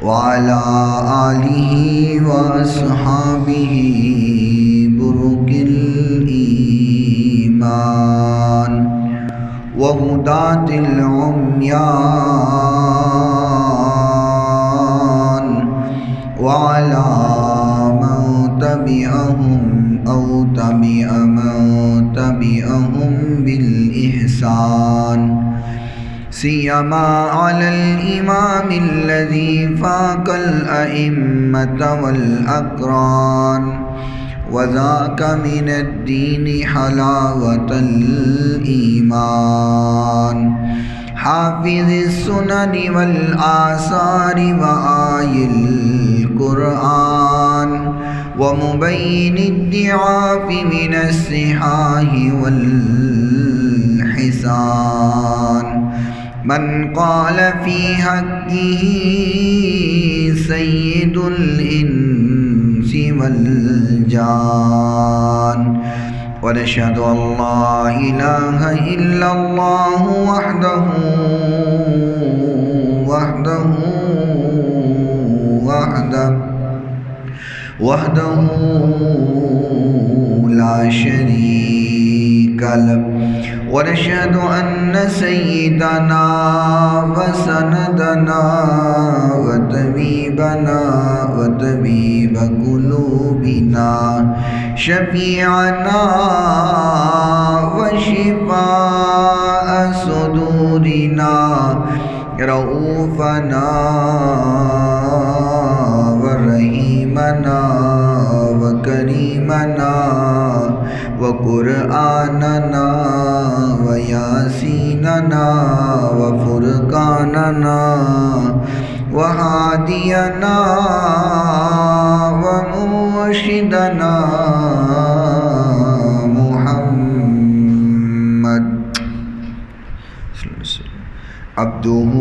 وعلى آله وأصحابه برك الإيمان وهداة العميان وعلى من تبعهم أو تبع من تبعهم بالإحسان سيما على الإمام الذي فاق الأئمة والأقران وذاك من الدين حلاوة الإيمان حافظ السنن والآثار وآي القرآن ومبين الضعاف من الصحاح والحسان من قال في حقه سيد الإنس والجان ونشهد أن لا إله إلا الله وحده لا شريك له ونشهد أن سيدنا وسندنا وطبيبنا وطبيب قلوبنا شفيعنا وشفاء صدورنا رؤوفنا ورحيمنا وكريمنا وقرآننا وياسيننا وفرقاننا وهادينا ومرشدنا محمد عبده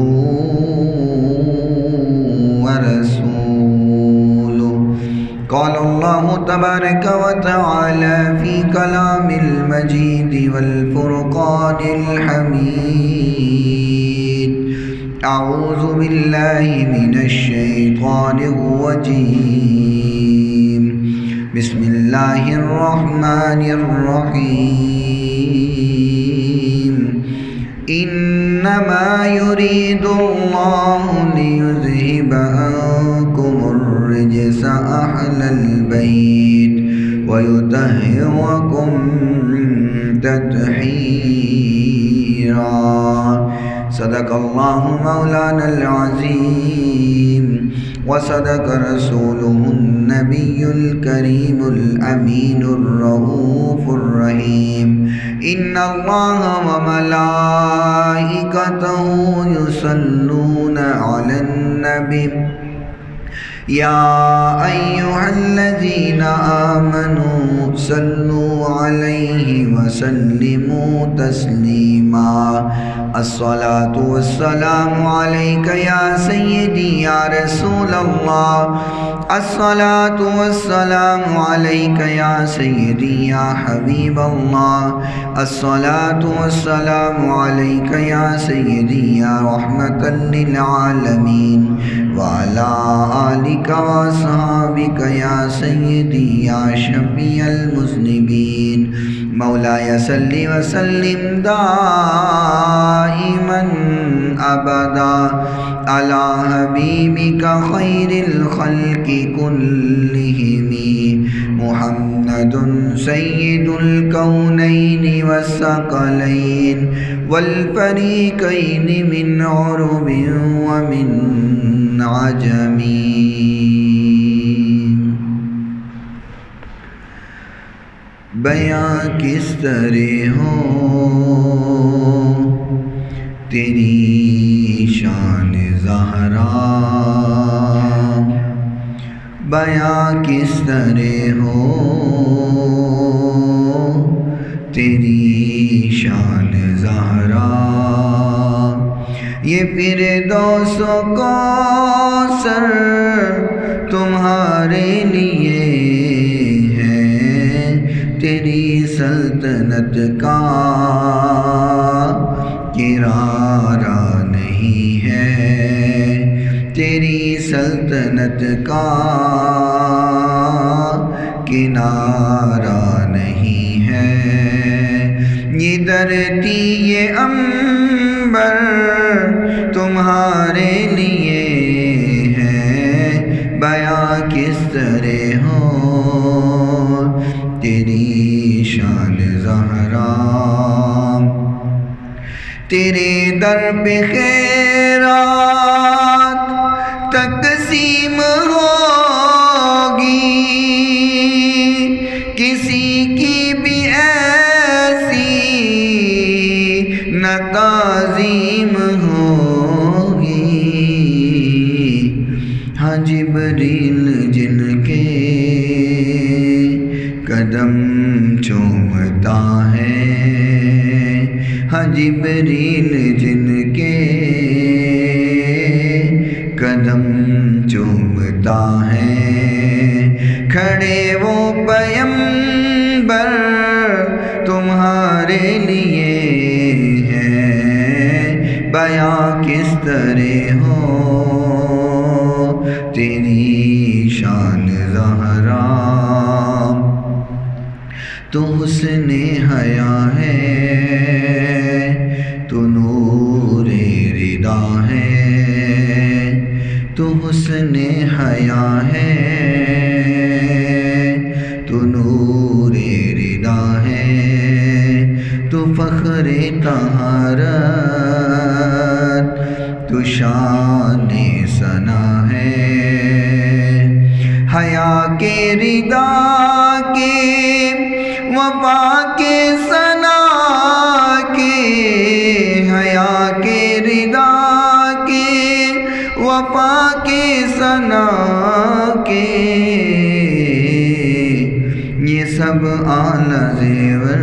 ورسوله قال الله تبارك وتعالى في كلام المجيد والفرقان الحميد أعوذ بالله من الشيطان الرجيم بسم الله الرحمن الرحيم إنما يريد الله ليذهب عنكم الرجس أهل البيت ويطهركم تطهيرا صدق الله مولانا العظيم وصدق رسوله النبي الكريم الأمين الرؤوف الرحيم إن الله وملائكته يصلون على النبي يا أيها الذين آمنوا صلوا عليه وسلموا تسليما الصلاة والسلام عليك يا سيدي يا رسول الله الصلاة والسلام عليك يا سيدي يا حبيب الله الصلاة والسلام عليك يا سيدي يا رحمة للعالمين وعلى آلك وأصحابك يا سيدي يا شفيع المذنبين مولاي صل وسلم دائما أبدا على حبيبك خير الخلق كلهم محمد سيد الكونين والثقلين والفريقين من عرب ومن عجم بیاں کس طرح ہو تیری شان زہرا بیاں کس طرح ہو تیری شان زہرا یہ فردوس و کوثر تمہارے لیے تیری سلطنت کا کرارہ نہیں ہے، تیری تیری سلطنت کا کنارہ نہیں ہے، یہ دھرتی یہ عنبر تمہارے لیے ہے، بیاں کس طرح ہو تیری شان زہرا، تیرے در پہ خیرات تقسیم ہوگی، کسی کی بھی ایسی نہ تعظیم ہوگی، ہاں جبریل جن کے قدم چومتا ہے، ہاں جبریل جن کے قدم چومتا ہے، کھڑے وہ پیمبر تمہارے لیے ہیں، بیاں کس طرح ہو تیری شان زہرا، تو حسن حیا ہے، تو نور رضا ہے، تو حسن حیا ہے، تو نور رضا ہے، تو فخر طہارت، تو شان ثنا ہے، حیا کے رضا کے وفا کے ثنا کے، حیا کے رضا کے وفا کے ثنا کے، یہ سب اعلیٰ زیور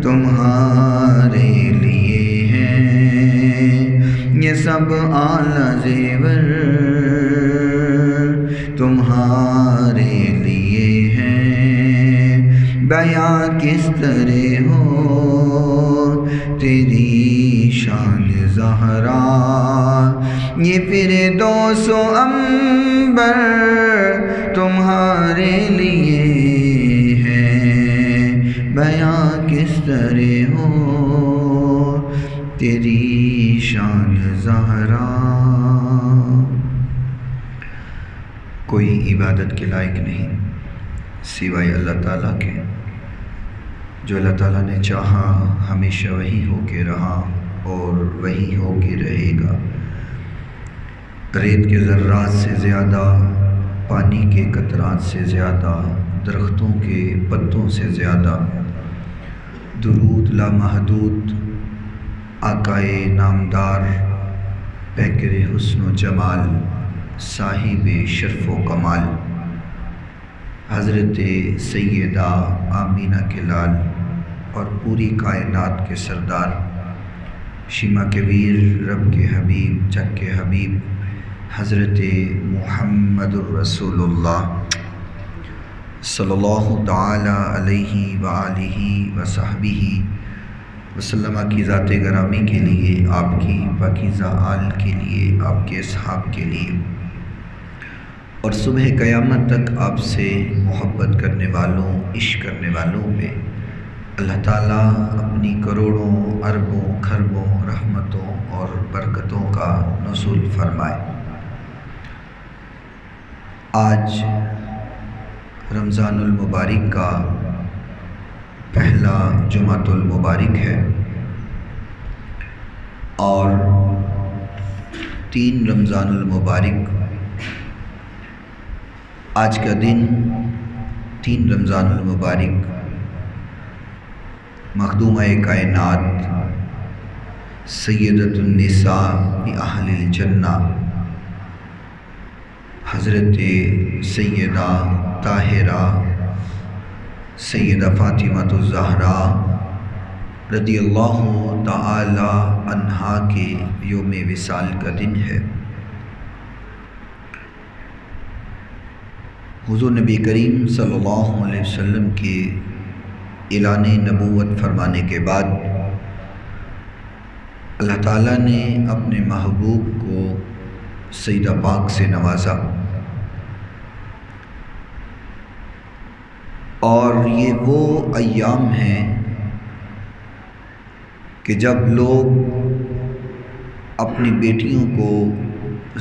تمہارے لیے ہیں، یہ سب اعلیٰ زیور تمہارے لیے ہیں، بیاں کس طرح ہو تیری شان زہرا، یہ فردوس و عنبر تمہارے لیے ہے، بیاں کس طرح ہو تیری شان زہرا۔ کوئی عبادت کے لائق نہیں سوائے اللہ تعالیٰ کے، جو اللہ تعالیٰ نے چاہا ہمیشہ وہی ہو کے رہا اور وہی ہو کے رہے گا، ریت کے ذرات سے زیادہ، پانی کے قطرات سے زیادہ، درختوں کے پتوں سے زیادہ، درود لامحدود آقائے نامدار، پیکر حسن و جمال، صاحب شرف و کمال، حضرت سیدہ آمینہ کے لال اور پوری کائنات کے سردار، شیما کے ویر، رب کے حبیب، جگ کے حبیب، حضرت محمد الرسول اللہ صلی اللہ تعالی علیہ وآلہ وصحبہ وسلم کی ذات گرامی کے لیے، آپ کی پاکیزہ آل کے لیے، آپ کے اصحاب کے لیے اور صبح قیامت تک آپ سے محبت کرنے والوں، عشق کرنے والوں پہ اللہ تعالیٰ اپنی کروڑوں اربوں کھربوں رحمتوں اور برکتوں کا نزول فرمائے۔ آج رمضان المبارک کا پہلا جمعۃ المبارک ہے اور 3 رمضان المبارک، آج کا دن 3 رمضان المبارک مخدومہ کائنات سیدۃ النساء اہل الجنہ حضرت سیدہ طاہرہ سیدہ فاطمہ الزہراء رضی اللہ تعالی عنہا کے یوم وصال کا دن ہے۔ حضور نبی کریم صلی اللہ علیہ وسلم کے اعلان نبوت فرمانے کے بعد اللہ تعالیٰ نے اپنے محبوب کو سیدہ پاک سے نوازا، اور یہ وہ ایام ہیں کہ جب لوگ اپنی بیٹیوں کو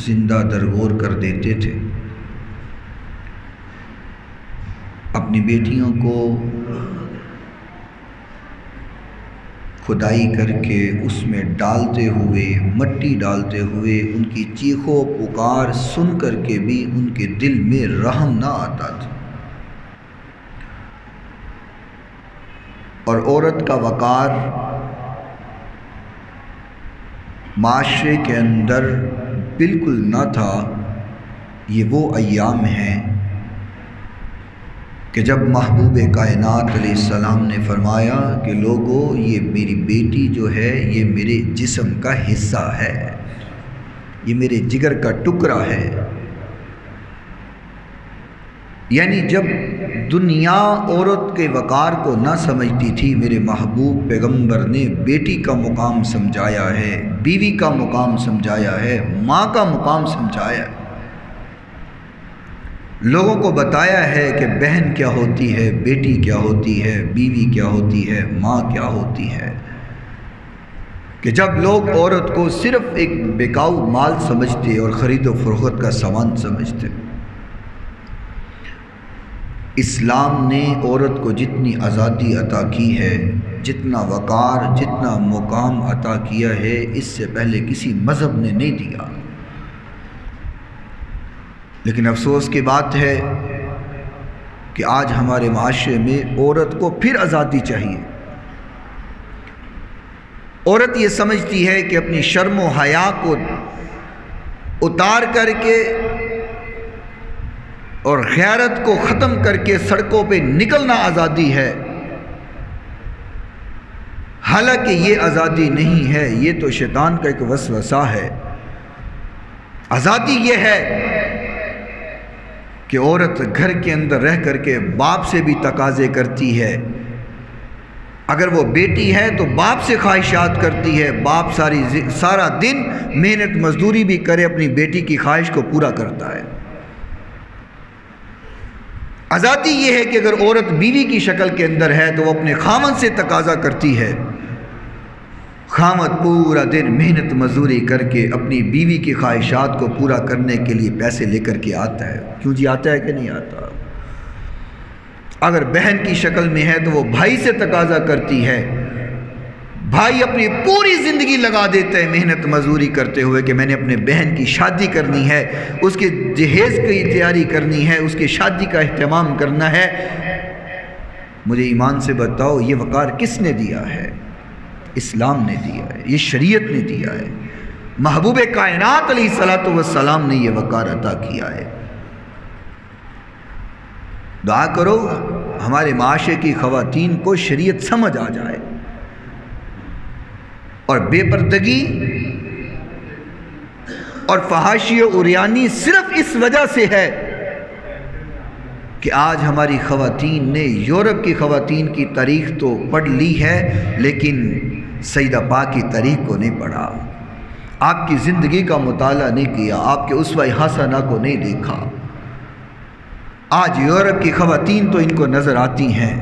زندہ درگور کر دیتے تھے، اپنی بیٹیوں کو کھدائی کر کے اس میں ڈالتے ہوئے، مٹی ڈالتے ہوئے، ان کی چیخ و پکار سن کر کے بھی ان کے دل میں رحم نہ آتا تھا، اور عورت کا وقار معاشرے کے اندر بالکل نہ تھا۔ یہ وہ ایام ہیں کہ جب محبوب کائنات علیہ السلام نے فرمایا کہ لوگو، یہ میری بیٹی جو ہے یہ میرے جسم کا حصہ ہے، یہ میرے جگر کا ٹکڑا ہے۔ یعنی جب دنیا عورت کے وقار کو نہ سمجھتی تھی، میرے محبوب پیغمبر نے بیٹی کا مقام سمجھایا ہے، بیوی کا مقام سمجھایا ہے، ماں کا مقام سمجھایا ہے، لوگوں کو بتایا ہے کہ بہن کیا ہوتی ہے، بیٹی کیا ہوتی ہے، بیوی کیا ہوتی ہے، ماں کیا ہوتی ہے۔ کہ جب لوگ عورت کو صرف ایک بکاؤ مال سمجھتے اور خرید و فروخت کا سامان سمجھتے، اسلام نے عورت کو جتنی آزادی عطا کی ہے، جتنا وقار، جتنا مقام عطا کیا ہے، اس سے پہلے کسی مذہب نے نہیں دیا۔ لیکن افسوس کی بات ہے کہ آج ہمارے معاشرے میں عورت کو پھر آزادی چاہیے۔ عورت یہ سمجھتی ہے کہ اپنی شرم و حیا کو اتار کر کے اور غیرت کو ختم کر کے سڑکوں پہ نکلنا آزادی ہے، حالانکہ یہ آزادی نہیں ہے، یہ تو شیطان کا ایک وسوسہ ہے۔ آزادی یہ ہے کہ عورت گھر کے اندر رہ کر کے باپ سے بھی تقاضے کرتی ہے، اگر وہ بیٹی ہے تو باپ سے خواہشات کرتی ہے، باپ سارا دن محنت مزدوری بھی کرے، اپنی بیٹی کی خواہش کو پورا کرتا ہے۔ آزادی یہ ہے کہ اگر عورت بیوی کی شکل کے اندر ہے تو وہ اپنے خامد سے تقاضا کرتی ہے، خامد پورا دن محنت مزدوری کر کے اپنی بیوی کی خواہشات کو پورا کرنے کے لیے پیسے لے کر کے آتا ہے۔ کیوں جی آتا ہے کہ نہیں آتا؟ اگر بہن کی شکل میں ہے تو وہ بھائی سے تقاضا کرتی ہے، بھائی اپنی پوری زندگی لگا دیتا ہے محنت مزدوری کرتے ہوئے کہ میں نے اپنے بہن کی شادی کرنی ہے، اس کے جہیز کی تیاری کرنی ہے، اس کی شادی کا اہتمام کرنا ہے۔ مجھے ایمان سے بتاؤ یہ وقار کس نے دیا ہے؟ اسلام نے دیا ہے، یہ شریعت نے دیا ہے، محبوب کائنات علیہ الصلوۃ والسلام نے یہ وقار عطا کیا ہے۔ دعا کرو ہمارے معاشرے کی خواتین کو شریعت سمجھ آ جائے، اور بے پردگی اور فحاشی و عریانی صرف اس وجہ سے ہے کہ آج ہماری خواتین نے یورپ کی خواتین کی تاریخ تو پڑھ لی ہے، لیکن سیدہ پاک کی تاریخ کو نہیں پڑھا، آپ کی زندگی کا مطالعہ نہیں کیا، آپ کے اسوہ حسنہ کو نہیں دیکھا۔ آج یورپ کی خواتین تو ان کو نظر آتی ہیں،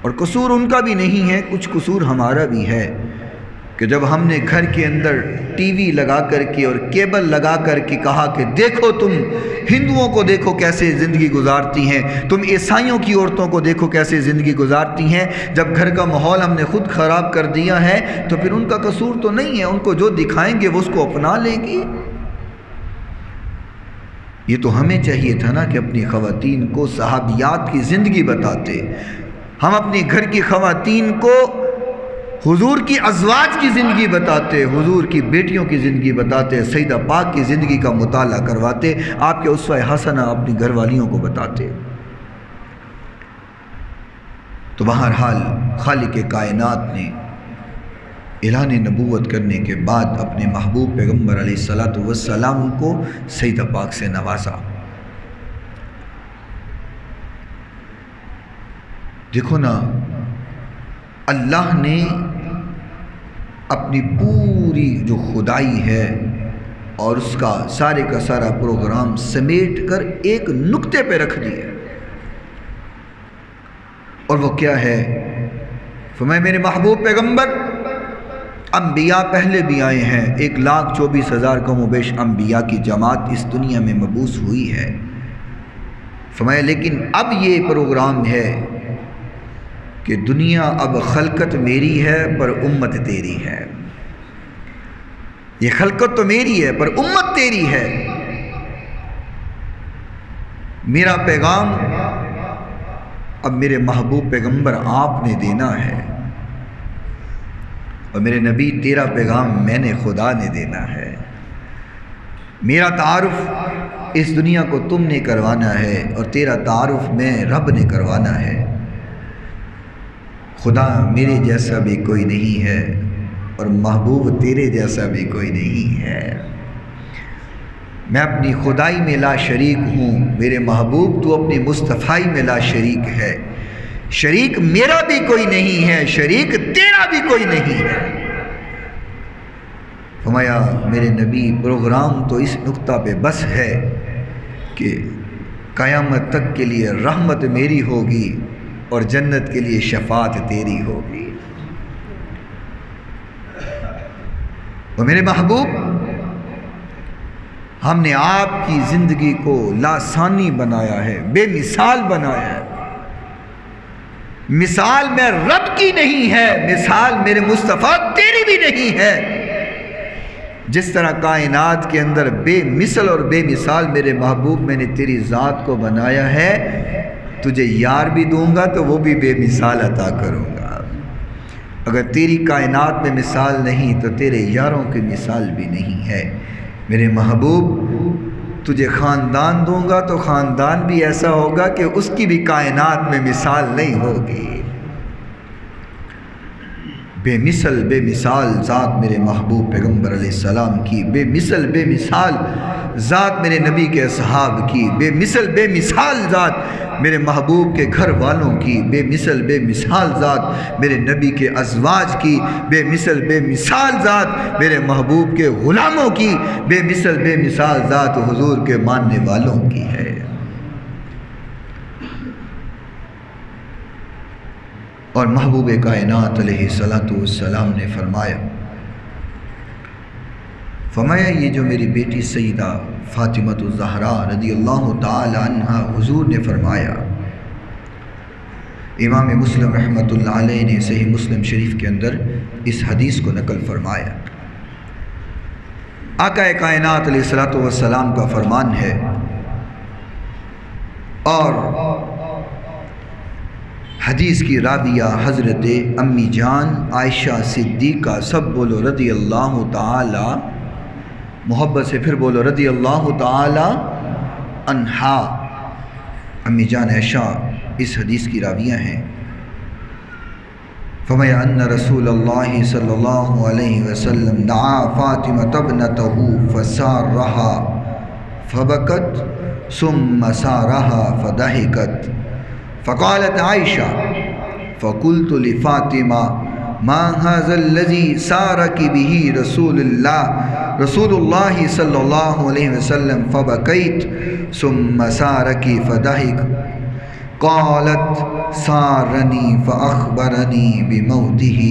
اور قصور ان کا بھی نہیں ہے، کچھ قصور ہمارا بھی ہے کہ جب ہم نے گھر کے اندر ٹی وی لگا کر کے اور کیبل لگا کر کے کہا کہ دیکھو تم ہندوؤں کو دیکھو کیسے زندگی گزارتی ہیں، تم عیسائیوں کی عورتوں کو دیکھو کیسے زندگی گزارتی ہیں، جب گھر کا ماحول ہم نے خود خراب کر دیا ہے تو پھر ان کا قصور تو نہیں ہے، ان کو جو دکھائیں گے وہ اس کو اپنا لیں گی۔ یہ تو ہمیں چاہیے تھا نا کہ اپنی خواتین کو صحابیات کی زندگی بتاتے، ہم اپنی گھر کی خواتین کو حضور کی ازواج کی زندگی بتاتے، حضور کی بیٹیوں کی زندگی بتاتے، سیدہ پاک کی زندگی کا مطالعہ کرواتے، آپ کے اسوہ حسنہ اپنی گھر والیوں کو بتاتے۔ تو بہرحال خالق کائنات نے اعلان نبوت کرنے کے بعد اپنے محبوب پیغمبر علیہ الصلوۃ والسلام کو سیدہ پاک سے نوازا۔ دیکھو نا، اللہ نے اپنی پوری جو خدائی ہے اور اس کا سارے کا سارا پروگرام سمیٹ کر ایک نقطے پہ رکھ دیا، اور وہ کیا ہے؟ فرمایا میرے محبوب پیغمبر، انبیاء پہلے بھی آئے ہیں، 1,24,000 کم و بیش انبیاء کی جماعت اس دنیا میں مبعوث ہوئی ہے۔ فرمایا لیکن اب یہ پروگرام ہے کہ دنیا اب خلقت میری ہے پر امت تیری ہے۔ یہ خلقت تو میری ہے پر امت تیری ہے۔ میرا پیغام اب میرے محبوب پیغمبر آپ نے دینا ہے، اور میرے نبی تیرا پیغام میں نے خدا نے دینا ہے۔ میرا تعارف اس دنیا کو تم نے کروانا ہے، اور تیرا تعارف میں رب نے کروانا ہے۔ خدا میرے جیسا بھی کوئی نہیں ہے، اور محبوب تیرے جیسا بھی کوئی نہیں ہے۔ میں اپنی خدائی میں لا شریک ہوں، میرے محبوب تو اپنی مصطفائی میں لا شریک ہے۔ شریک میرا بھی کوئی نہیں ہے، شریک تیرا بھی کوئی نہیں ہے۔ فرمایا میرے نبی پروگرام تو اس نقطہ پہ بس ہے کہ قیامت تک کے لیے رحمت میری ہوگی اور جنت کے لیے شفاعت تیری ہوگی۔ اور میرے محبوب، ہم نے آپ کی زندگی کو لاسانی بنایا ہے، بے مثال بنایا ہے۔ مثال میں رب کی نہیں ہے، مثال میرے مصطفیٰ تیری بھی نہیں ہے۔ جس طرح کائنات کے اندر بے مثل اور بے مثال میرے محبوب میں نے تیری ذات کو بنایا ہے، تجھے یار بھی دوں گا تو وہ بھی بے مثال عطا کروں گا۔ اگر تیری کائنات میں مثال نہیں تو تیرے یاروں کی مثال بھی نہیں ہے۔ میرے محبوب تجھے خاندان دوں گا تو خاندان بھی ایسا ہوگا کہ اس کی بھی کائنات میں مثال نہیں ہوگی۔ بے مثل بے مثال ذات میرے محبوب پیغمبر علیہ السلام کی، بے مثل بے مثال ذات میرے نبی کے اصحاب کی، بے مثل بے مثال ذات میرے محبوب کے گھر والوں کی، بے مثل بے مثال ذات میرے نبی کے ازواج کی، بے مثل بے مثال ذات میرے محبوب کے غلاموں کی، بے مثل بے مثال ذات حضور کے ماننے والوں کی ہے۔ اور محبوب کائنات علیہ السلام نے فرمایا یہ جو میری بیٹی سیدہ فاطمہ الزہرا رضی اللہ تعالی عنہ، حضور نے فرمایا، امام مسلم رحمۃ اللہ علیہ نے صحیح مسلم شریف کے اندر اس حدیث کو نقل فرمایا۔ آقا کائنات علیہ السلام کا فرمان ہے، اور حدیث کی راویہ حضرت امی جان عائشہ صدیقہ، سب بولو رضی اللہ تعالی، محبت سے پھر بولو رضی اللہ تعالی عنہا۔ امی جان عائشہ اس حدیث کی راویہ ہیں۔ فرمایا ان رسول اللہ صلی اللہ علیہ وسلم دعا فاطمہ ابنتہ فسارها فبکت ثم سارها فضحکت فقالت عائشہ فقلت لفاطمہ ما هذا الذي سارك به رسول الله صلی اللہ علیہ وسلم فبكيت ثم سارك فضحك قالت سارني فأخبرني بموته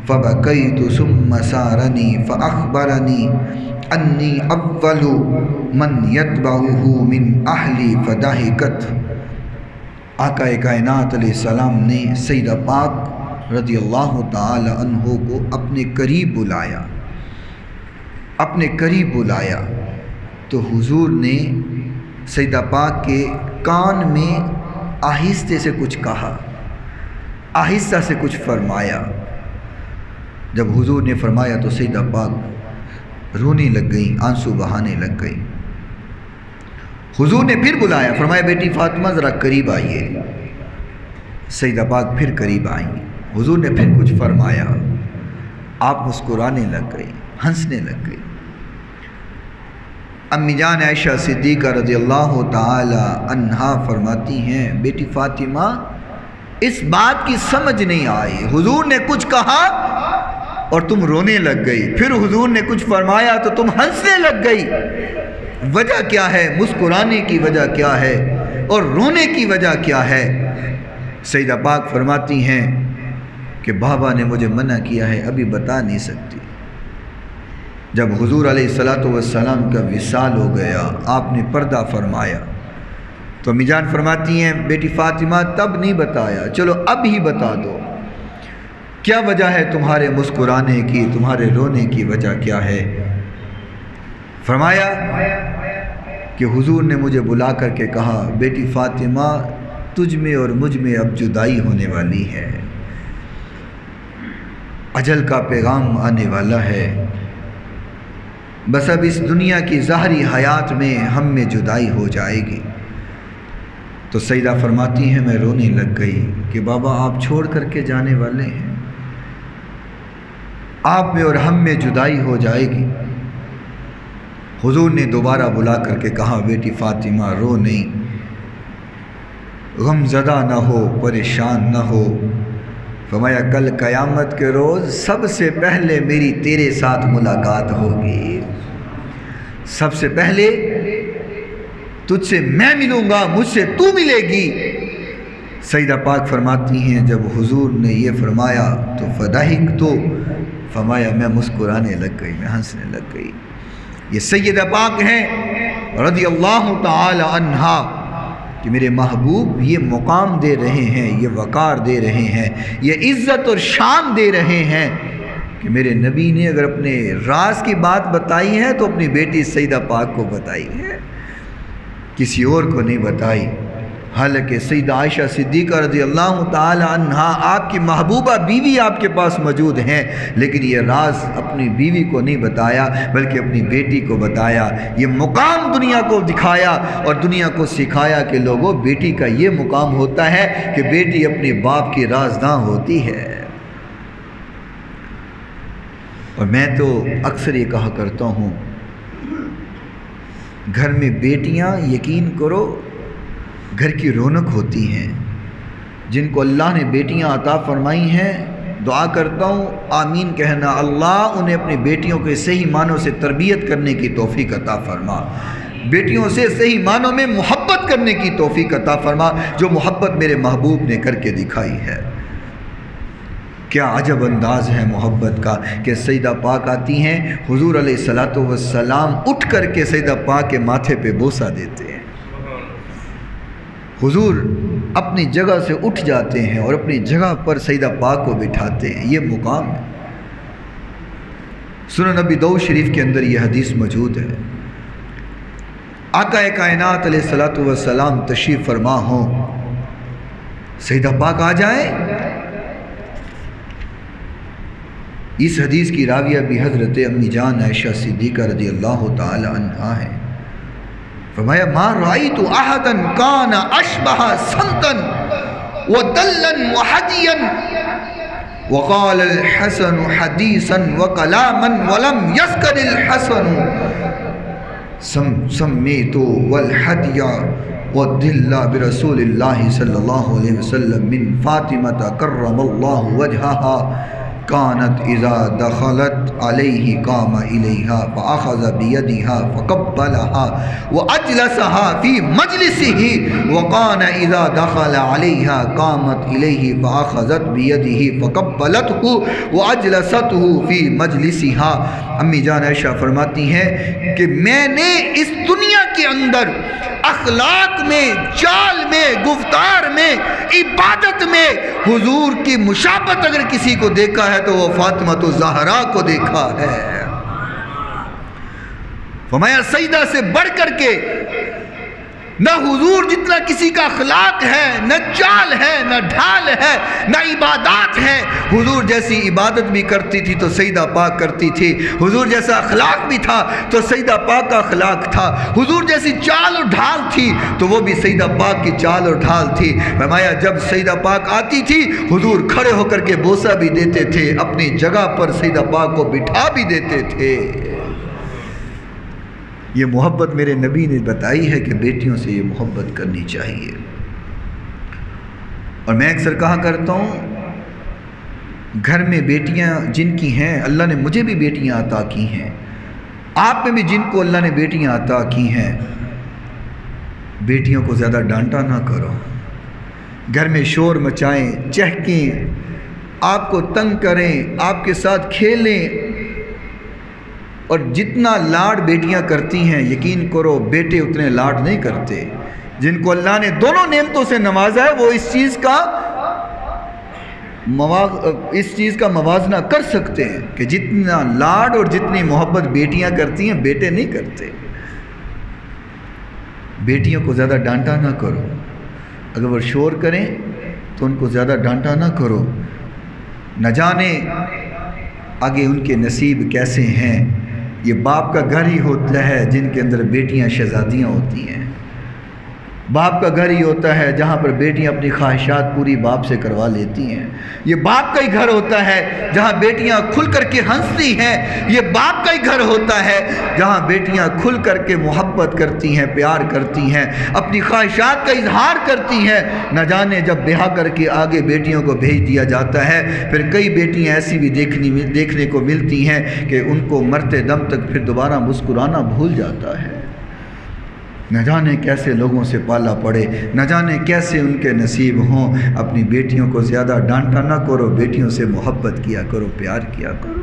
فبكيت ثم سارني فأخبرني أني أول من يتبعه من أهلي فضحكت۔ آقا کائنات علیہ السلام نے سیدہ پاک رضی اللہ تعالی عنہ کو اپنے قریب بلایا، اپنے قریب بلایا تو حضور نے سیدہ پاک کے کان میں آہستہ سے کچھ کہا، آہستہ سے کچھ فرمایا۔ جب حضور نے فرمایا تو سیدہ پاک رونے لگ گئی، آنسو بہانے لگ گئی۔ حضور نے پھر بلایا، فرمایا بیٹی فاطمہ ذرا قریب آئیے۔ سیدہ پاک پھر قریب آئیں، حضور نے پھر کچھ فرمایا، آپ مسکرانے لگ گئی، ہنسنے لگ گئی۔ امی جان عائشہ صدیقہ رضی اللہ تعالی عنہا فرماتی ہیں بیٹی فاطمہ اس بات کی سمجھ نہیں آئی، حضور نے کچھ کہا اور تم رونے لگ گئی، پھر حضور نے کچھ فرمایا تو تم ہنسنے لگ گئی، وجہ کیا ہے؟ مسکرانے کی وجہ کیا ہے اور رونے کی وجہ کیا ہے؟ سیدہ پاک فرماتی ہیں کہ بابا نے مجھے منع کیا ہے، ابھی بتا نہیں سکتی۔ جب حضور علیہ السلام کا وصال ہو گیا، آپ نے پردہ فرمایا، تو امی جان فرماتی ہیں بیٹی فاطمہ تب نہیں بتایا، چلو اب ہی بتا دو، کیا وجہ ہے تمہارے مسکرانے کی، تمہارے رونے کی وجہ کیا ہے؟ فرمایا کہ حضور نے مجھے بلا کر کے کہا، بیٹی فاطمہ تجھ میں اور مجھ میں اب جدائی ہونے والی ہے، اجل کا پیغام آنے والا ہے، بس اب اس دنیا کی ظاہری حیات میں ہم میں جدائی ہو جائے گی۔ تو سیدہ فرماتی ہیں میں رونے لگ گئی کہ بابا آپ چھوڑ کر کے جانے والے ہیں، آپ میں اور ہم میں جدائی ہو جائے گی۔ حضور نے دوبارہ بلا کر کے کہا، بیٹی فاطمہ رو نہیں، غم زدہ نہ ہو، پریشان نہ ہو۔ فرمایا کل قیامت کے روز سب سے پہلے میری تیرے ساتھ ملاقات ہوگی، سب سے پہلے تجھ سے میں ملوں گا، مجھ سے تو ملے گی۔ سیدہ پاک فرماتی ہیں جب حضور نے یہ فرمایا تو فضحک، تو فرمایا میں مسکرانے لگ گئی، میں ہنسنے لگ گئی۔ یہ سیدہ پاک ہیں رضی اللہ تعالی عنہا کہ میرے محبوب یہ مقام دے رہے ہیں، یہ وقار دے رہے ہیں، یہ عزت اور شان دے رہے ہیں کہ میرے نبی نے اگر اپنے راز کی بات بتائی ہے تو اپنی بیٹی سیدہ پاک کو بتائی ہے، کسی اور کو نہیں بتائی۔ حالانکہ سیدہ عائشہ صدیقہ رضی اللہ تعالی عنہا آپ کی محبوبہ بیوی آپ کے پاس موجود ہیں، لیکن یہ راز اپنی بیوی کو نہیں بتایا بلکہ اپنی بیٹی کو بتایا۔ یہ مقام دنیا کو دکھایا اور دنیا کو سکھایا کہ لوگوں بیٹی کا یہ مقام ہوتا ہے کہ بیٹی اپنے باپ کی رازداں ہوتی ہے۔ اور میں تو اکثر یہ کہا کرتا ہوں، گھر میں بیٹیاں یقین کرو گھر کی رونق ہوتی ہیں۔ جن کو اللہ نے بیٹیاں عطا فرمائی ہیں دعا کرتا ہوں آمین کہنا، اللہ انہیں اپنی بیٹیوں کے صحیح معنوں سے تربیت کرنے کی توفیق عطا فرما، بیٹیوں سے صحیح معنوں میں محبت کرنے کی توفیق عطا فرما، جو محبت میرے محبوب نے کر کے دکھائی ہے۔ کیا عجب انداز ہے محبت کا کہ سیدہ پاک آتی ہیں، حضور علیہ السلام اٹھ کر کے سیدہ پاک کے ماتھے پہ بوسہ دیتے ہیں، حضور اپنی جگہ سے اٹھ جاتے ہیں اور اپنی جگہ پر سیدہ پاک کو بٹھاتے ہیں۔ یہ مقام ہے۔ سنن نبی داؤد شریف کے اندر یہ حدیث موجود ہے، آقا کائنات علیہ السلام تشریف فرما ہوں، سیدہ پاک آ جائیں۔ اس حدیث کی راویہ بھی حضرت امی جان عائشہ صدیقہ رضی اللہ تعالی عنہا ہے۔ فرمایا ما رأیت احدا کان اشبہ سمتا ودلا وحدیا وقال الحسن حدیثا وکلاما ولم یذکر الحسن سمیت والحدی والدل برسول اللہ صلی اللہ علیہ وسلم من فاطمة کرم اللہ وجہها كانت اذا دخلت عليه قام اليها فاخذ بيدها فقبلها واجلسها في مجلسه وكان اذا دخل عليها قامت اليه فاخذت بيده فقبلته واجلسته في مجلسها۔ امی جان عائشہ فرماتی ہیں کہ میں نے اس دنیا کے اندر اخلاق میں، چال میں، گفتار میں، عبادت میں حضور کی مشابہت اگر کسی کو دیکھا ہے تو وہ فاطمہ الزہرا کو دیکھا ہے۔ فرمایا سیدہ سے بڑھ کر کے نہ حضور جتنا کسی کا اخلاق ہے، نہ چال ہے، نہ ڈھال ہے، نہ عبادات ہے۔ حضور جیسی عبادت بھی کرتی تھی تو سیدہ پاک کرتی تھی، حضور جیسا اخلاق بھی تھا تو سیدہ پاک کا اخلاق تھا، حضور جیسی چال اور ڈھال تھی تو وہ بھی سیدہ پاک کی چال اور ڈھال تھی۔ فرمایا جب سیدہ پاک آتی تھی حضور کھڑے ہو کر کے بوسہ بھی دیتے تھے، اپنی جگہ پر سیدہ پاک کو بٹھا بھی دیتے تھے۔ یہ محبت میرے نبی نے بتائی ہے کہ بیٹیوں سے یہ محبت کرنی چاہیے۔ اور میں اکثر کہا کرتا ہوں گھر میں بیٹیاں جن کی ہیں اللہ نے مجھے بھی بیٹیاں عطا کی ہیں، آپ میں بھی جن کو اللہ نے بیٹیاں عطا کی ہیں، بیٹیوں کو زیادہ ڈانٹا نہ کرو، گھر میں شور مچائیں، چہکیں، آپ کو تنگ کریں، آپ کے ساتھ کھیلیں، اور جتنا لاڈ بیٹیاں کرتی ہیں یقین کرو بیٹے اتنے لاڈ نہیں کرتے۔ جن کو اللہ نے دونوں نعمتوں سے نوازا ہے وہ اس چیز کا موازنہ کر سکتے ہیں کہ جتنا لاڈ اور جتنی محبت بیٹیاں کرتی ہیں بیٹے نہیں کرتے۔ بیٹیوں کو زیادہ ڈانٹا نہ کرو، اگر وہ شور کریں تو ان کو زیادہ ڈانٹا نہ کرو، نہ جانے آگے ان کے نصیب کیسے ہیں۔ یہ باپ کا گھر ہی ہوتا ہے جن کے اندر بیٹیاں شہزادیاں ہوتی ہیں، باپ کا گھر ہی ہوتا ہے جہاں پر بیٹیاں اپنی خواہشات پوری باپ سے کروا لیتی ہیں، یہ باپ کا ہی گھر ہوتا ہے جہاں بیٹیاں کھل کر کے ہنستی ہیں، یہ باپ کا ہی گھر ہوتا ہے جہاں بیٹیاں کھل کر کے محبت کرتی ہیں، پیار کرتی ہیں، اپنی خواہشات کا اظہار کرتی ہیں۔ نہ جانے جب بیاہ کر کے آگے بیٹیوں کو بھیج دیا جاتا ہے پھر کئی بیٹیاں ایسی بھی دیکھنے کو ملتی ہیں کہ ان کو مرتے دم تک پھر دوبارہ مسکرانا بھول جاتا ہے۔ نہ جانے کیسے لوگوں سے پالا پڑے، نہ جانے کیسے ان کے نصیب ہوں۔ اپنی بیٹیوں کو زیادہ ڈانٹا نہ کرو، بیٹیوں سے محبت کیا کرو، پیار کیا کرو۔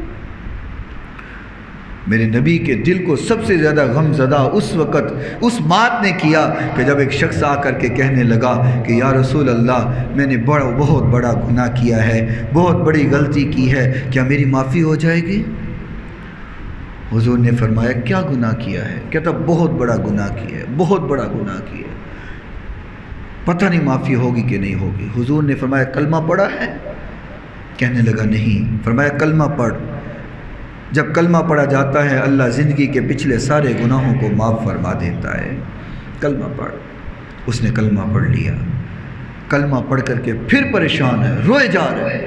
میرے نبی کے دل کو سب سے زیادہ غم زدہ اس وقت اس بات نے کیا کہ جب ایک شخص آ کر کے کہنے لگا کہ یا رسول اللہ میں نے بہت بڑا گناہ کیا ہے، بہت بڑی غلطی کی ہے، کیا میری معافی ہو جائے گی؟ حضور نے فرمایا کیا گناہ کیا ہے؟ کہتا بہت بڑا گناہ کیا ہے، بہت بڑا گناہ کیا ہے، پتہ نہیں معافی ہوگی کہ نہیں ہوگی۔ حضور نے فرمایا کلمہ پڑھا ہے؟ کہنے لگا نہیں۔ فرمایا کلمہ پڑھ۔ جب کلمہ پڑھا جاتا ہے اللہ زندگی کے پچھلے سارے گناہوں کو معاف فرما دیتا ہے، کلمہ پڑھ۔ اس نے کلمہ پڑھ لیا، کلمہ پڑھ کر کے پھر پریشان ہے، روئے جا رہا ہے۔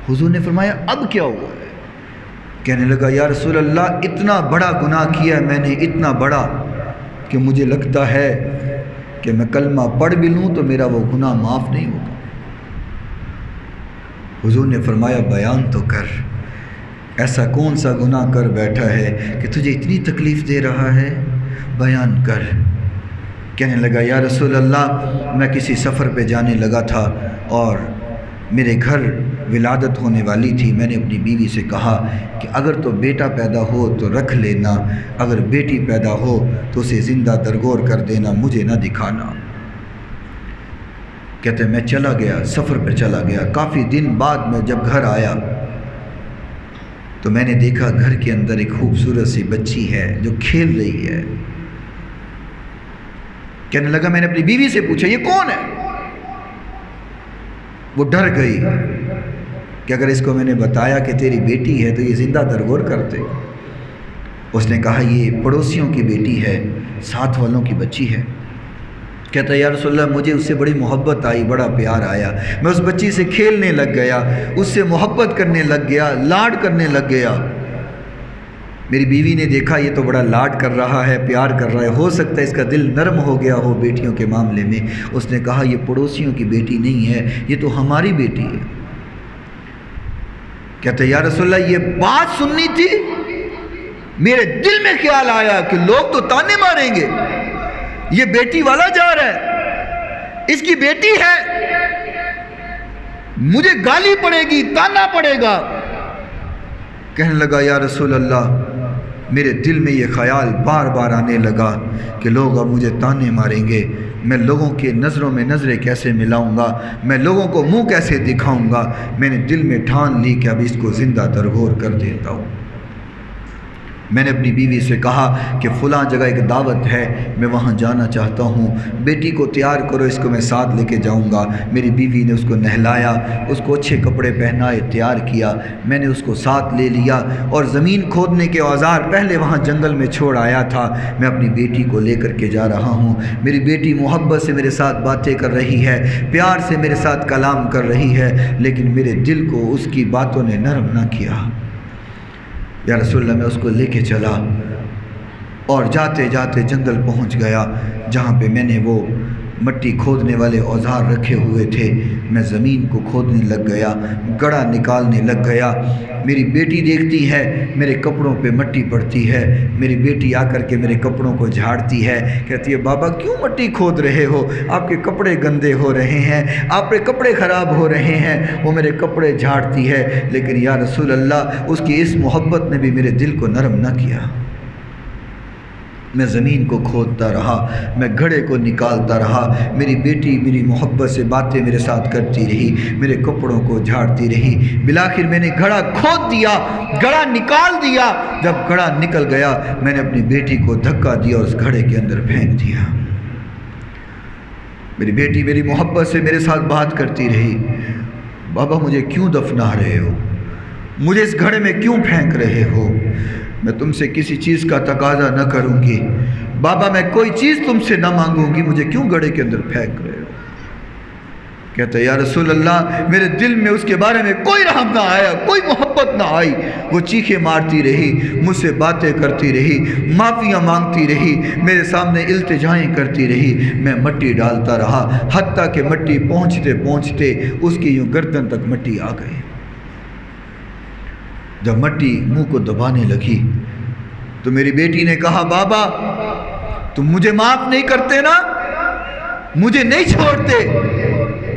حضور نے فرمایا اب کیا ہوا ہے؟ کہنے لگا یا رسول اللہ اتنا بڑا گناہ کیا میں نے، اتنا بڑا کہ مجھے لگتا ہے کہ میں کلمہ پڑھ بھی لوں تو میرا وہ گناہ معاف نہیں ہوگا۔ حضور نے فرمایا بیان تو کر، ایسا کون سا گناہ کر بیٹھا ہے کہ تجھے اتنی تکلیف دے رہا ہے، بیان کر۔ کہنے لگا یا رسول اللہ میں کسی سفر پہ جانے لگا تھا اور میرے گھر ولادت ہونے والی تھی، میں نے اپنی بیوی سے کہا کہ اگر تو بیٹا پیدا ہو تو رکھ لینا، اگر بیٹی پیدا ہو تو اسے زندہ درگور کر دینا، مجھے نہ دکھانا۔ کہتے ہیں میں چلا گیا، سفر پہ چلا گیا، کافی دن بعد میں جب گھر آیا تو میں نے دیکھا گھر کے اندر ایک خوبصورت سی بچی ہے جو کھیل رہی ہے۔ کہنے لگا میں نے اپنی بیوی سے پوچھا یہ کون ہے؟ وہ ڈر گئی کہ اگر اس کو میں نے بتایا کہ تیری بیٹی ہے تو یہ زندہ درگور کرتے۔ اس نے کہا یہ پڑوسیوں کی بیٹی ہے، ساتھ والوں کی بچی ہے۔ کہتا ہے یا رسول اللہ مجھے اس سے بڑی محبت آئی، بڑا پیار آیا، میں اس بچی سے کھیلنے لگ گیا، اس سے محبت کرنے لگ گیا، لاڈ کرنے لگ گیا۔ میری بیوی نے دیکھا یہ تو بڑا لاڈ کر رہا ہے، پیار کر رہا ہے، ہو سکتا ہے اس کا دل نرم ہو گیا ہو بیٹیوں کے معاملے میں۔ اس نے کہا یہ پڑوسیوں کی بیٹی نہیں ہے، یہ تو ہماری بیٹی ہے۔ کہتا ہے یا رسول اللہ یہ بات سننی تھی، میرے دل میں خیال آیا کہ لوگ تو تانے ماریں گے، یہ بیٹی والا جا رہا ہے، اس کی بیٹی ہے، مجھے گالی پڑے گی، تانا پڑے گا۔ کہنے لگا یا رسول اللہ میرے دل میں یہ خیال بار بار آنے لگا کہ لوگ اب مجھے تانے ماریں گے، میں لوگوں کے نظروں میں نظریں کیسے ملاؤں گا، میں لوگوں کو منہ کیسے دکھاؤں گا۔ میں نے دل میں ٹھان لی کہ اب اس کو زندہ درگور کر دیتا ہوں۔ میں نے اپنی بیوی سے کہا کہ فلاں جگہ ایک دعوت ہے، میں وہاں جانا چاہتا ہوں، بیٹی کو تیار کرو، اس کو میں ساتھ لے کے جاؤں گا۔ میری بیوی نے اس کو نہلایا، اس کو اچھے کپڑے پہنائے، تیار کیا، میں نے اس کو ساتھ لے لیا اور زمین کھودنے کے اوزار پہلے وہاں جنگل میں چھوڑ آیا تھا، میں اپنی بیٹی کو لے کر کے جا رہا ہوں۔ میری بیٹی محبت سے میرے ساتھ باتیں کر رہی ہے، پیار سے میرے ساتھ کلام کر رہی ہے، لیکن میرے دل کو اس کی باتوں نے نرم نہ کیا۔ یا رسول اللہ میں اس کو لے کے چلا اور جاتے جاتے جنگل پہنچ گیا جہاں پہ میں نے وہ مٹی کھودنے والے اوزار رکھے ہوئے تھے، میں زمین کو کھودنے لگ گیا، گڑھا نکالنے لگ گیا۔ میری بیٹی دیکھتی ہے میرے کپڑوں پہ مٹی پڑتی ہے، میری بیٹی آ کر کے میرے کپڑوں کو جھاڑتی ہے، کہتی ہے بابا کیوں مٹی کھود رہے ہو، آپ کے کپڑے گندے ہو رہے ہیں، آپ کے کپڑے خراب ہو رہے ہیں۔ وہ میرے کپڑے جھاڑتی ہے، لیکن یا رسول اللہ اس کی اس محبت نے بھی میرے دل کو نرم نہ کیا۔ میں زمین کو کھودتا رہا، میں گھڑے کو نکالتا رہا، میری بیٹی میری محبت سے باتیں میرے ساتھ کرتی رہی، میرے کپڑوں کو جھاڑتی رہی۔ بالآخر میں نے گھڑا کھود دیا، گھڑا نکال دیا۔ جب گھڑا نکل گیا میں نے اپنی بیٹی کو دھکا دیا اور اس گھڑے کے اندر پھینک دیا۔ میری بیٹی میری محبت سے میرے ساتھ بات کرتی رہی، بابا مجھے کیوں دفنا رہے ہو، مجھے اس گھڑے میں کیوں پھینک رہے ہو، میں تم سے کسی چیز کا تقاضا نہ کروں گی، بابا میں کوئی چیز تم سے نہ مانگوں گی، مجھے کیوں گھڑے کے اندر پھینک رہے ہو؟ کہتا ہے یا رسول اللہ میرے دل میں اس کے بارے میں کوئی رحم نہ آیا، کوئی محبت نہ آئی۔ وہ چیخیں مارتی رہی، مجھ سے باتیں کرتی رہی، معافیاں مانگتی رہی، میرے سامنے التجائیں کرتی رہی، میں مٹی ڈالتا رہا، حتیٰ کہ مٹی پہنچتے پہنچتے اس کی یوں گردن تک مٹی آ گئی۔ جب مٹی منہ کو دبانے لگی تو میری بیٹی نے کہا بابا تم مجھے معاف نہیں کرتے نا، مجھے نہیں چھوڑتے،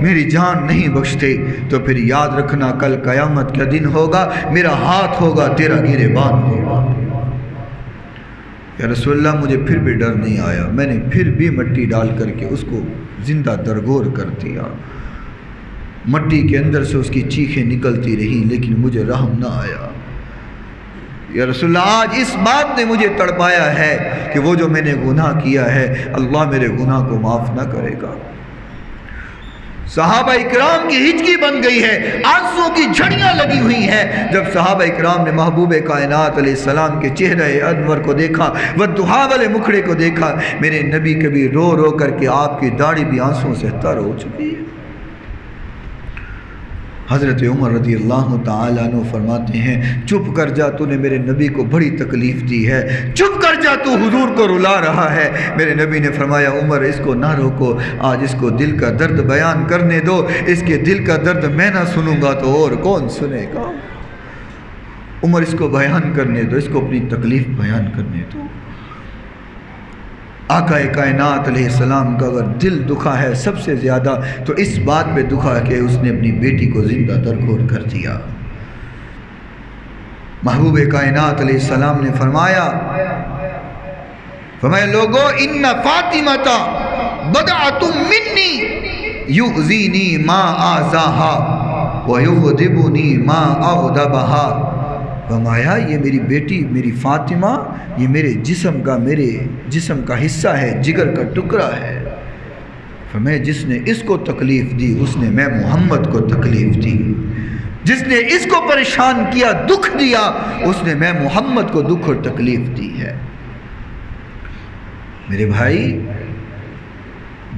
میری جان نہیں بخشتے، تو پھر یاد رکھنا کل قیامت کا دن ہوگا، میرا ہاتھ ہوگا تیرا گریبان ہوگا۔ یا رسول اللہ مجھے پھر بھی ڈر نہیں آیا، میں نے پھر بھی مٹی ڈال کر کے اس کو زندہ درگور کر دیا۔ مٹی کے اندر سے اس کی چیخیں نکلتی رہی لیکن مجھے رحم نہ آیا۔ یا رسول اللہ آج اس بات نے مجھے تڑپایا ہے کہ وہ جو میں نے گناہ کیا ہے اللہ میرے گناہ کو معاف نہ کرے گا۔ صحابہ اکرام کی ہچکی بن گئی ہے، آنسوں کی جھڑیاں لگی ہوئی ہیں۔ جب صحابہ اکرام نے محبوب کائنات علیہ السلام کے چہرہ انور کو دیکھا، والضحیٰ والے مکھڑے کو دیکھا، میرے نبی کبھی رو رو کر کے آپ کی داڑھی بھی آنسوں سے تر ہو چکی ہے۔ حضرت عمر رضی اللہ تعالیٰ عنہ فرماتے ہیں چپ کر جا، تو نے میرے نبی کو بڑی تکلیف دی ہے، چپ کر جا، تو حضور کو رلا رہا ہے۔ میرے نبی نے فرمایا عمر اس کو نہ روکو، آج اس کو دل کا درد بیان کرنے دو، اس کے دل کا درد میں نہ سنوں گا تو اور کون سنے گا۔ عمر اس کو بیان کرنے دو، اس کو اپنی تکلیف بیان کرنے دو۔ آقا کائنات علیہ السلام کا اگر دل دکھا ہے سب سے زیادہ تو اس بات پہ دکھا کہ اس نے اپنی بیٹی کو زندہ درگور کر دیا۔ محبوب کائنات علیہ السلام نے فرمایا لوگو ان فاطمہ بدعۃ منی یؤذینی ما آذاہا ویغضبنی ما اغضبہا۔ فرمایا یہ میری بیٹی میری فاطمہ یہ میرے جسم کا حصہ ہے، جگر کا ٹکڑا ہے۔ فرمایا جس نے اس کو تکلیف دی اس نے میں محمد کو تکلیف دی، جس نے اس کو پریشان کیا دکھ دیا اس نے میں محمد کو دکھ اور تکلیف دی ہے۔ میرے بھائی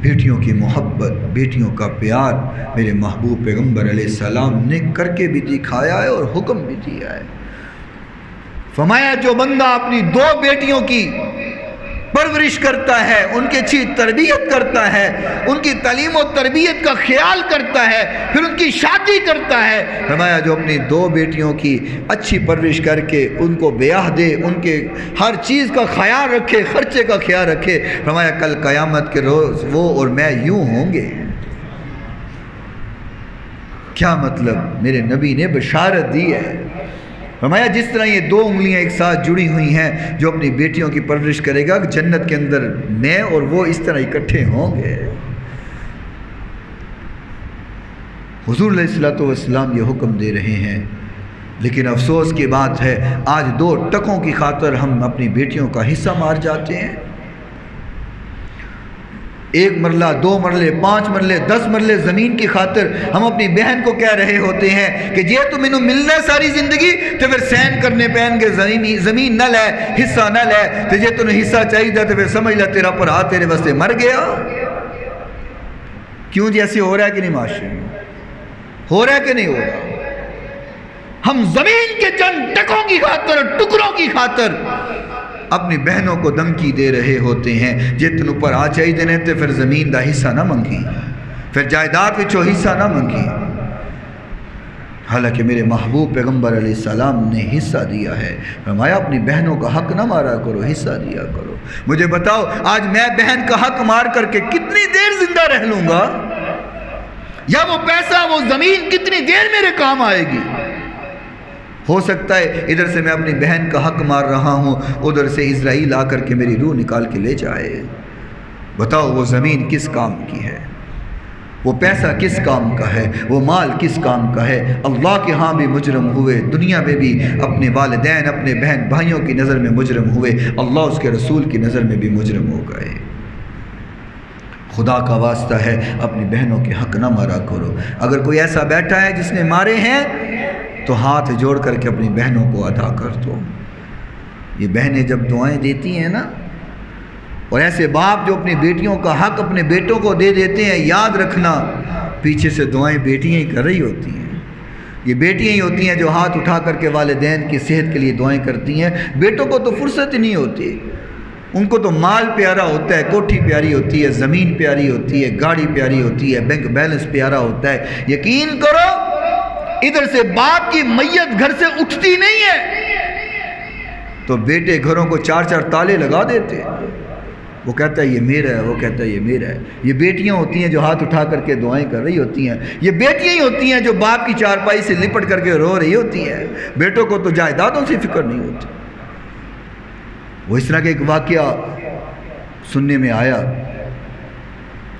بیٹیوں کی محبت بیٹیوں کا پیار میرے محبوب پیغمبر علیہ السلام نے کر کے بھی دکھایا ہے اور حکم بھی دیا ہے۔ فرمایا جو بندہ اپنی 2 بیٹیوں کی پرورش کرتا ہے، ان کی اچھی تربیت کرتا ہے، ان کی تعلیم و تربیت کا خیال کرتا ہے، پھر ان کی شادی کرتا ہے، فرمایا جو اپنی 2 بیٹیوں کی اچھی پرورش کر کے ان کو بیاہ دے، ان کے ہر چیز کا خیال رکھے، خرچے کا خیال رکھے، فرمایا کل قیامت کے روز وہ اور میں یوں ہوں گے۔ کیا مطلب؟ میرے نبی نے بشارت دی ہے۔ فرمایا جس طرح یہ 2 انگلیاں ایک ساتھ جڑی ہوئی ہیں، جو اپنی بیٹیوں کی پرورش کرے گا جنت کے اندر میں اور وہ اس طرح اکٹھے ہوں گے۔ حضور علیہ الصلوۃ والسلام یہ حکم دے رہے ہیں، لیکن افسوس کی بات ہے آج 2 ٹکوں کی خاطر ہم اپنی بیٹیوں کا حصہ مار جاتے ہیں۔ 1 مرلہ 2 مرلے 5 مرلے 10 مرلے زمین کی خاطر ہم اپنی بہن کو کہہ رہے ہوتے ہیں کہ جے تو مینوں ملنا ہے ساری زندگی تو پھر سین کرنے پہن کے زمین نہ لے، حصہ نہ لے، تو جے تو حصہ چاہیے تو پھر سمجھ لے تیرا بھرا تیرے واسطے مر گیا۔ کیوں جی ایسے ہو رہا ہے کہ نہیں؟ معاشرے میں ہو رہا ہے کہ نہیں ہو رہا؟ ہم زمین کے چند ٹکوں کی خاطر ٹکڑوں کی خاطر اپنی بہنوں کو دھمکی دے رہے ہوتے ہیں جے تن اوپر آ چاہیے نے تے پھر زمین دا حصہ نہ منگی، پھر جائیداد وچوں حصہ نہ منگی۔ حالانکہ میرے محبوب پیغمبر علیہ السلام نے حصہ دیا ہے، فرمایا اپنی بہنوں کا حق نہ مارا کرو، حصہ دیا کرو۔ مجھے بتاؤ آج میں بہن کا حق مار کر کے کتنی دیر زندہ رہ لوں گا؟ یا وہ پیسہ وہ زمین کتنی دیر میرے کام آئے گی؟ ہو سکتا ہے ادھر سے میں اپنی بہن کا حق مار رہا ہوں، ادھر سے اسرائیل آ کر کے میری روح نکال کے لے جائے۔ بتاؤ وہ زمین کس کام کی ہے؟ وہ پیسہ کس کام کا ہے؟ وہ مال کس کام کا ہے؟ اللہ کے ہاں بھی مجرم ہوئے، دنیا میں بھی اپنے والدین اپنے بہن بھائیوں کی نظر میں مجرم ہوئے، اللہ اس کے رسول کی نظر میں بھی مجرم ہو گئے۔ خدا کا واسطہ ہے اپنی بہنوں کے حق نہ مارا کرو۔ اگر کوئی ایسا بیٹھا ہے جس نے مارے ہیں تو ہاتھ جوڑ کر کے اپنی بہنوں کو ادا کر دو۔ یہ بہنیں جب دعائیں دیتی ہیں نا، اور ایسے باپ جو اپنی بیٹیوں کا حق اپنے بیٹوں کو دے دیتے ہیں، یاد رکھنا پیچھے سے دعائیں بیٹیاں ہی کر رہی ہوتی ہیں۔ یہ بیٹیاں ہی ہوتی ہیں جو ہاتھ اٹھا کر کے والدین کی صحت کے لیے دعائیں کرتی ہیں۔ بیٹوں کو تو فرصت ہی نہیں ہوتی، ان کو تو مال پیارا ہوتا ہے، کوٹھی پیاری ہوتی ہے، زمین پیاری ہوتی ہے، گاڑی پیاری ہوتی ہے، بینک بیلنس پیارا ہوتا ہے۔ یقین کرو ادھر سے باپ کی میت گھر سے اٹھتی نہیں ہے تو بیٹے گھروں کو 4 تالے لگا دیتے ہیں۔ وہ کہتا ہے یہ میرا ہے، وہ کہتا ہے یہ میرا ہے۔ یہ بیٹیاں ہوتی ہیں جو ہاتھ اٹھا کر کے دعائیں کر رہی ہوتی ہیں، یہ بیٹیاں ہی ہوتی ہیں جو باپ کی چارپائی سے لپٹ کر کے رو رہی ہوتی ہیں۔ بیٹوں کو تو جائیدادوں سے فکر نہیں ہوتی۔ وہ اس طرح کا ایک واقعہ سننے میں آیا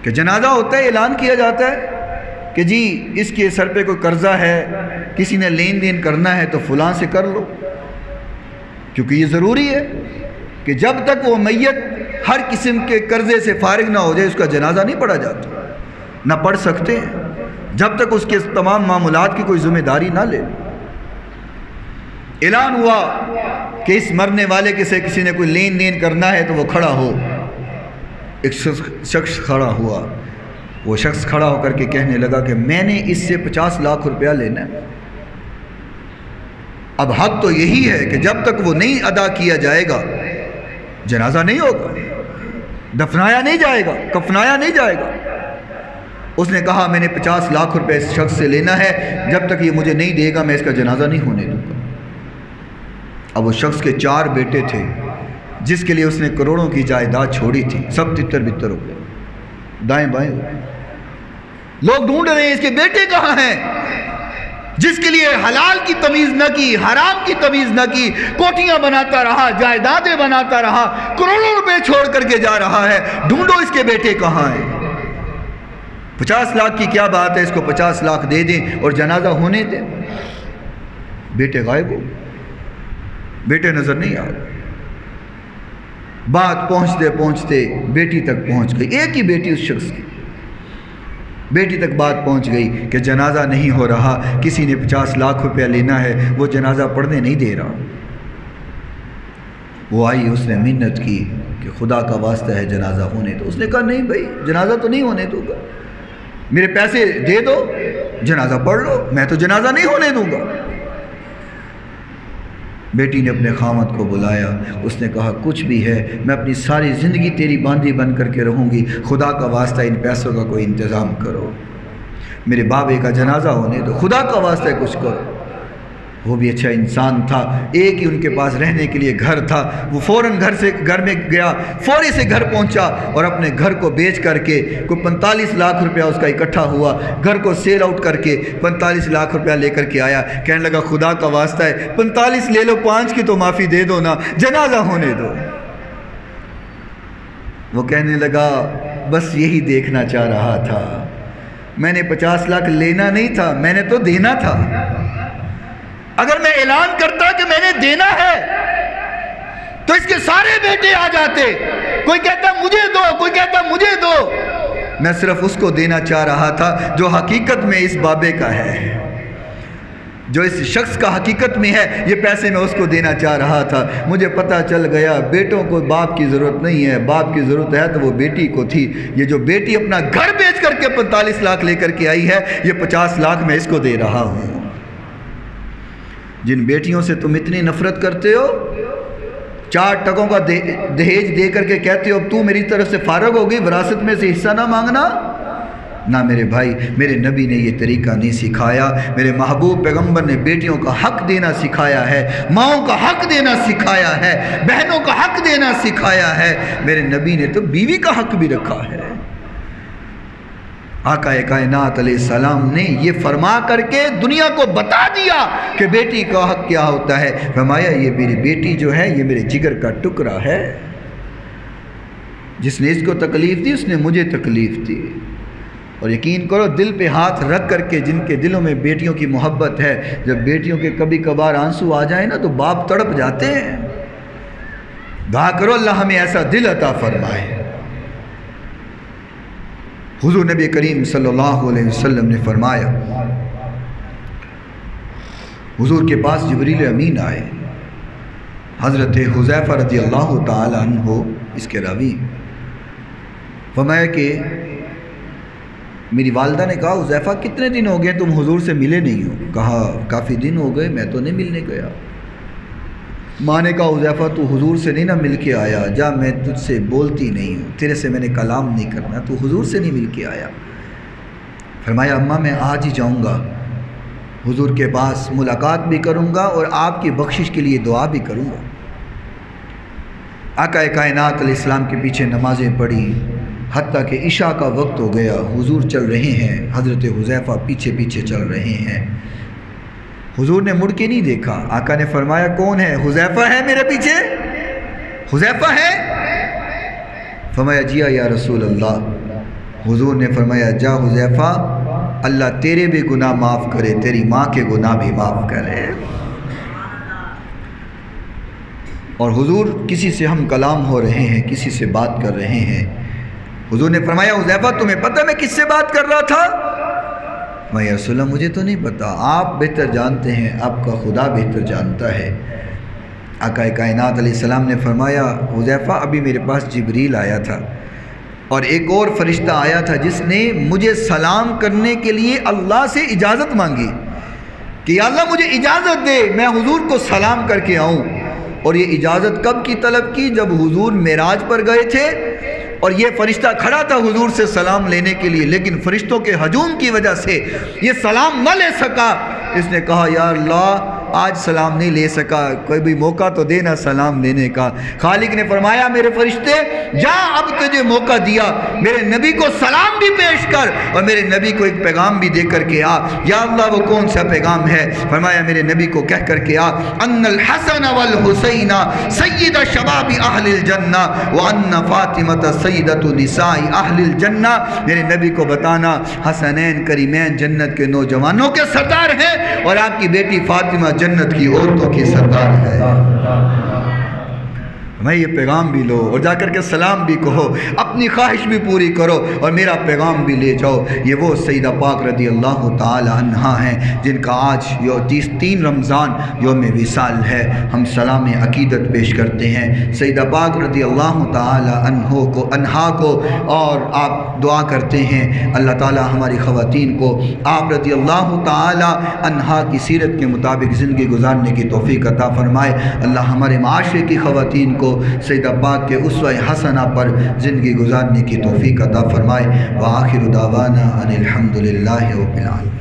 کہ جنازہ ہوتا ہے، اعلان کیا جاتا ہے کہ جی اس کے سر پہ کوئی قرضہ ہے، کسی نے لین دین کرنا ہے تو فلاں سے کر لو، کیونکہ یہ ضروری ہے کہ جب تک وہ میت ہر قسم کے قرضے سے فارغ نہ ہو جائے اس کا جنازہ نہیں پڑھا جاتا، نہ پڑھ سکتے ہیں جب تک اس کے تمام معاملات کی کوئی ذمہ داری نہ لے۔ اعلان ہوا کہ اس مرنے والے کے سے کسی نے کوئی لین دین کرنا ہے تو وہ کھڑا ہو۔ ایک شخص کھڑا ہوا، وہ شخص کھڑا ہو کر کے کہنے لگا کہ میں نے اس سے 50 لاکھ روپیہ لینا ہے۔ اب حق تو یہی ہے کہ جب تک وہ نہیں ادا کیا جائے گا جنازہ نہیں ہوگا، دفنایا نہیں جائے گا، کفنایا نہیں جائے گا۔ اس نے کہا میں نے 50 لاکھ روپے اس شخص سے لینا ہے، جب تک یہ مجھے نہیں دے گا میں اس کا جنازہ نہیں ہونے دوں گا۔ اب وہ شخص کے 4 بیٹے تھے جس کے لیے اس نے کروڑوں کی جائیداد چھوڑی تھی، سب تتر بتر ہو گئے، دائیں بائیں ہو گئے۔ لوگ ڈھونڈ رہے ہیں اس کے بیٹے کہاں ہیں، جس کے لیے حلال کی تمیز نہ کی، حرام کی تمیز نہ کی، کوٹیاں بناتا رہا، جائیدادیں بناتا رہا، کروڑوں روپے چھوڑ کر کے جا رہا ہے، ڈھونڈو اس کے بیٹے کہاں ہیں۔ 50 لاکھ کی کیا بات ہے، اس کو 50 لاکھ دے دیں اور جنازہ ہونے دیں۔ بیٹے غائب ہو، بیٹے نظر نہیں آ رہے۔ بات پہنچتے پہنچتے بیٹی تک پہنچ گئی، ایک ہی بیٹی اس شخص کی، بیٹی تک بات پہنچ گئی کہ جنازہ نہیں ہو رہا، کسی نے 50 لاکھ روپیہ لینا ہے، وہ جنازہ پڑھنے نہیں دے رہا۔ وہ آئی، اس نے منت کی کہ خدا کا واسطہ ہے جنازہ ہونے دو۔ اس نے کہا نہیں بھائی جنازہ تو نہیں ہونے دوں گا، میرے پیسے دے دو جنازہ پڑھ لو، میں تو جنازہ نہیں ہونے دوں گا۔ بیٹی نے اپنے خامد کو بلایا، اس نے کہا کچھ بھی ہے میں اپنی ساری زندگی تیری باندھی بن کر کے رہوں گی، خدا کا واسطہ ان پیسوں کا کوئی انتظام کرو، میرے بابے کا جنازہ ہونے دو، خدا کا واسطہ کچھ کرو۔ وہ بھی اچھا انسان تھا، ایک ہی ان کے پاس رہنے کے لیے گھر تھا، وہ فوراً گھر میں گیا، فوری سے گھر پہنچا اور اپنے گھر کو بیچ کر کے کوئی 45 لاکھ روپیہ اس کا اکٹھا ہوا، گھر کو سیل آؤٹ کر کے 45 لاکھ روپیہ لے کر کے آیا، کہنے لگا خدا کا واسطہ ہے 45 لے لو، 5 کی تو معافی دے دو نا، جنازہ ہونے دو۔ وہ کہنے لگا بس یہی دیکھنا چاہ رہا تھا، میں نے 50 لاکھ لینا نہیں تھا، میں نے تو دینا تھا۔ اگر میں اعلان کرتا کہ میں نے دینا ہے تو اس کے سارے بیٹے آ جاتے، کوئی کہتا مجھے دو، کوئی کہتا مجھے دو، میں صرف اس کو دینا چاہ رہا تھا جو حقیقت میں اس بابے کا ہے، جو اس شخص کا حقیقت میں ہے، یہ پیسے میں اس کو دینا چاہ رہا تھا۔ مجھے پتہ چل گیا بیٹوں کو باپ کی ضرورت نہیں ہے، باپ کی ضرورت ہے تو وہ بیٹی کو تھی۔ یہ جو بیٹی اپنا گھر بیچ کر کے 45 لاکھ لے کر کے آئی ہے، یہ 50 لاکھ میں اس کو دے رہا ہوں۔ جن بیٹیوں سے تم اتنی نفرت کرتے ہو 4 ٹکوں کا دہیج دے کر کے کہتے ہو اب تو میری طرف سے فارغ ہو گئی، وراثت میں سے حصہ نہ مانگنا؟ نہ میرے بھائی، میرے نبی نے یہ طریقہ نہیں سکھایا۔ میرے محبوب پیغمبر نے بیٹیوں کا حق دینا سکھایا ہے، ماؤں کا حق دینا سکھایا ہے، بہنوں کا حق دینا سکھایا ہے۔ میرے نبی نے تو بیوی کا حق بھی رکھا ہے۔ آقا کائنات علیہ السلام نے یہ فرما کر کے دنیا کو بتا دیا کہ بیٹی کا حق کیا ہوتا ہے۔ فرمایا یہ میری بیٹی جو ہے یہ میرے جگر کا ٹکڑا ہے، جس نے اس کو تکلیف دی اس نے مجھے تکلیف دی۔ اور یقین کرو دل پہ ہاتھ رکھ کر کے جن کے دلوں میں بیٹیوں کی محبت ہے، جب بیٹیوں کے کبھی کبھار آنسو آ جائیں نا تو باپ تڑپ جاتے ہیں۔ دعا کرو اللہ ہمیں ایسا دل عطا فرمائے۔ حضور نبی کریم صلی اللہ علیہ وسلم نے فرمایا، حضور کے پاس جبریل امین آئے، حضرت حذیفہ رضی اللہ تعالی عنہ اس کے راوی، فرمایا کہ میری والدہ نے کہا حذیفہ کتنے دن ہو گئے تم حضور سے ملے نہیں ہو؟ کہا کافی دن ہو گئے، میں تو نہیں ملنے گیا۔ ماں نے کہا حذیفہ تو حضور سے نہیں نہ مل کے آیا، جا میں تجھ سے بولتی نہیں ہوں، تیرے سے میں نے کلام نہیں کرنا، تو حضور سے نہیں مل کے آیا۔ فرمایا اماں میں آج ہی جاؤں گا حضور کے پاس، ملاقات بھی کروں گا اور آپ کی بخشش کے لیے دعا بھی کروں گا۔ آقا کائنات علیہ السلام کے پیچھے نمازیں پڑھی، حتیٰ کہ عشاء کا وقت ہو گیا، حضور چل رہے ہیں، حضرت حذیفہ پیچھے پیچھے چل رہے ہیں۔ حضور نے مڑ کے نہیں دیکھا، آقا نے فرمایا کون ہے؟ حذیفہ ہے میرے پیچھے؟ حذیفہ ہے؟ فرمایا جی یا رسول اللہ۔ حضور نے فرمایا جا حذیفہ، اللہ تیرے بھی گناہ معاف کرے، تیری ماں کے گناہ بھی معاف کرے۔ اور حضور کسی سے ہم کلام ہو رہے ہیں، کسی سے بات کر رہے ہیں، حضور نے فرمایا حذیفہ تمہیں پتہ میں کس سے بات کر رہا تھا؟ میں یا رسول اللہ مجھے تو نہیں پتا، آپ بہتر جانتے ہیں، آپ کا خدا بہتر جانتا ہے۔ آقا کائنات علیہ السلام نے فرمایا حذیفہ ابھی میرے پاس جبریل آیا تھا اور ایک اور فرشتہ آیا تھا جس نے مجھے سلام کرنے کے لیے اللہ سے اجازت مانگی کہ یا اللہ مجھے اجازت دے میں حضور کو سلام کر کے آؤں۔ اور یہ اجازت کب کی طلب کی؟ جب حضور معراج پر گئے تھے اور یہ فرشتہ کھڑا تھا حضور سے سلام لینے کے لیے، لیکن فرشتوں کے ہجوم کی وجہ سے یہ سلام نہ لے سکا۔ اس نے کہا یا اللہ آج سلام نہیں لے سکا، کوئی بھی موقع تو دینا سلام لینے کا۔ خالق نے فرمایا میرے فرشتے جا اب تجھے موقع دیا، میرے نبی کو سلام بھی پیش کر اور میرے نبی کو ایک پیغام بھی دے کر کے آ۔ یا اللہ وہ کون سا پیغام ہے؟ فرمایا میرے نبی کو کہہ کر کے آ ان الحسن والحسین سید شباب اہل الجنہ وان فاطمہ سیدۃ نساء اہل الجنہ۔ میرے نبی کو بتانا حسنین کریمین جنت کے نوجوانوں کے سردار ہیں اور آپ کی بیٹی فاطمہ جنت کی عورتوں کی سردار ہے۔ میں یہ پیغام بھی لو اور جا کر کے سلام بھی کہو، اپنی خواہش بھی پوری کرو اور میرا پیغام بھی لے جاؤ۔ یہ وہ سیدہ پاک رضی اللہ تعالی عنہا ہیں جن کا آج 3 رمضان یوم وصال ہے۔ ہم سلام عقیدت پیش کرتے ہیں سیدہ پاک رضی اللہ تعالی عنہا کو اور آپ دعا کرتے ہیں اللہ تعالی ہماری خواتین کو آپ رضی اللہ تعالی عنہا کی سیرت کے مطابق زندگی گزارنے کی توفیق عطا فرمائے۔ اللہ ہمارے معاشرے کی خواتین کو سیدہ پاک کے اسوہ حسنہ پر زندگی گزارنے کی توفیق عطا فرمائے۔ وآخر دعوانا ان الحمدللہ رب العالمین۔